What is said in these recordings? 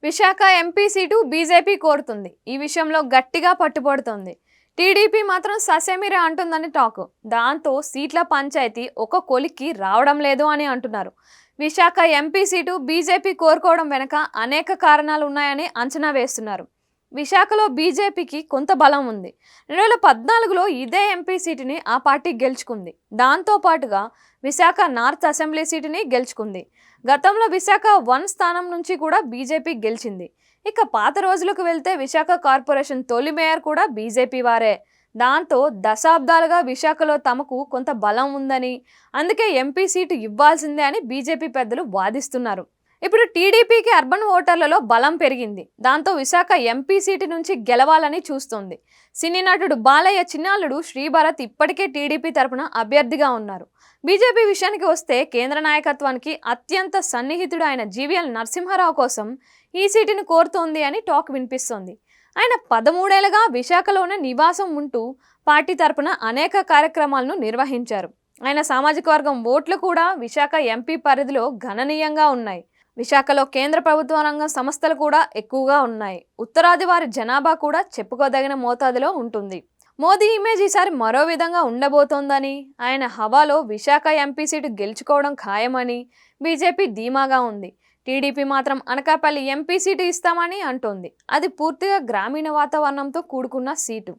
Visakha MP seat BJP కోరుతుంది. ఈ విషయంలో గట్టిగా పట్టుబడుతోంది. టీడీపీ మాత్రం ససేమిరా అంటుందని టాక్. దాంతో సీట్ల పంచాయతీ ఒక కొలిక్కి రావడం లేదు అని అంటున్నారు. విశాఖ ఎంపీ సీటు బీజేపీ కోరుకోవడం వెనక అనేక కారణాలు ఉన్నాయని అంచనా వేస్తున్నారు. విశాఖలో బీజేపీకి కొంత బలం ఉంది. 2014లో ఇదే ఎంపీ సీటుని ఆ పార్టీ గెలుచుకుంది. దాంతో పాటుగా విశాఖ నార్త్ అసెంబ్లీ సీటుని గెలుచుకుంది. గతంలో విశాఖ 1 స్థానం నుంచి కూడా బీజేపీ గెలిచింది. ఇక పాత రోజులకు వెళ్తే విశాఖ కార్పొరేషన్ తొలి మేయర్ కూడా బీజేపీ వారే. దాంతో దశాబ్దాలుగా విశాఖలో తమకు కొంత బలం ఉందని, అందుకే ఎంపీ సీటు ఇవ్వాల్సిందే అని బీజేపీ పెద్దలు వాదిస్తున్నారు. ఇప్పుడు టీడీపీకి అర్బన్ ఓటర్లలో బలం పెరిగింది. దాంతో విశాఖ ఎంపీ సీటు నుంచి గెలవాలని చూస్తోంది. సినీ నటుడు బాలయ్య చిన్నాల్లుడు శ్రీభరత్ ఇప్పటికే టీడీపీ తరపున అభ్యర్థిగా ఉన్నారు. బీజేపీ విషయానికి వస్తే కేంద్ర నాయకత్వానికి అత్యంత సన్నిహితుడు ఆయన జీవీఎల్ నరసింహారావు కోసం ఈ సీటును కోరుతోంది అని టాక్ వినిపిస్తోంది. ఆయన 13 ఏళ్లుగా విశాఖలోనే నివాసం ఉంటూ పార్టీ తరపున అనేక కార్యక్రమాలను నిర్వహించారు. ఆయన సామాజిక వర్గం ఓట్లు కూడా విశాఖ ఎంపీ పరిధిలో గణనీయంగా ఉన్నాయి. విశాఖలో కేంద్ర ప్రభుత్వ రంగ సంస్థలు కూడా ఎక్కువగా ఉన్నాయి. ఉత్తరాది వారి జనాభా కూడా చెప్పుకోదగిన మోతాదులో ఉంటుంది. మోదీ ఇమేజ్ ఈసారి మరో విధంగా ఉండబోతోందని, ఆయన హవాలో విశాఖ ఎంపీ సీటు గెలుచుకోవడం ఖాయమని బీజేపీ ధీమాగా ఉంది. టీడీపీ మాత్రం అనకాపల్లి ఎంపీ సీటు ఇస్తామని అంటోంది. అది పూర్తిగా గ్రామీణ వాతావరణంతో కూడుకున్న సీటు.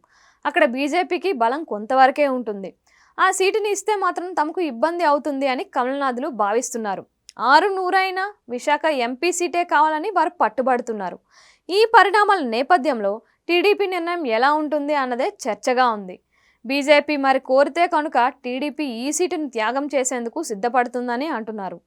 అక్కడ బీజేపీకి బలం కొంతవరకే ఉంటుంది. ఆ సీటుని ఇస్తే మాత్రం తమకు ఇబ్బంది అవుతుంది అని కమలనాథులు భావిస్తున్నారు. 600 అయినా విశాఖ ఎంపీ సీటే కావాలని వారు పట్టుబడుతున్నారు. ఈ పరిణామాల నేపథ్యంలో టీడీపీ నిర్ణయం ఎలా ఉంటుంది అన్నదే చర్చగా ఉంది. బీజేపీ మరి కోరితే కనుక టీడీపీ ఈ సీటును త్యాగం చేసేందుకు సిద్ధపడుతుందని అంటున్నారు.